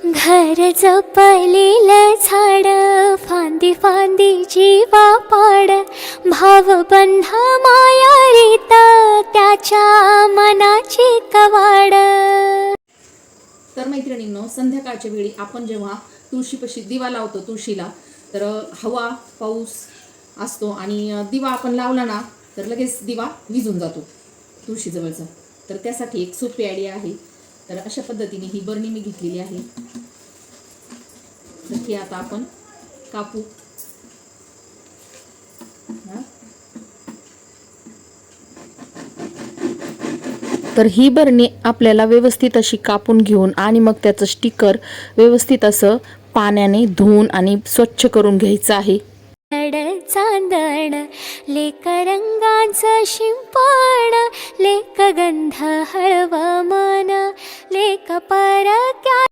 घर जपलेलं झाड, फांदी फांदी जीवा पाड, भावबंध माया रीत त्याच्या मनाची कवाड. तर मैत्रिणींनो, संध्याकाळच्या वेळी आपण जेव्हा तुळशीपाशी दिवा लावतो तुळशीला, तर हवा पाऊस असतो आणि दिवा आपण लावला ना तर लगेच दिवा विझून जातो तुळशीजवळचा. तर त्यासाठी एक सोपी आयडिया आहे. तर अशा पद्धतीने ही बरणी मी घेतलेली आहे. तर ही आता आपण कापू. तर ही बरणी आपल्याला व्यवस्थित अशी कापून घेऊन आणि मग त्याचं स्टिकर व्यवस्थित असं पाण्याने धुवून आणि स्वच्छ करून घ्यायचं आहे. चांदण लेक रंगांचं शिंपण, लेक गंध हळव मन, लेक परक्या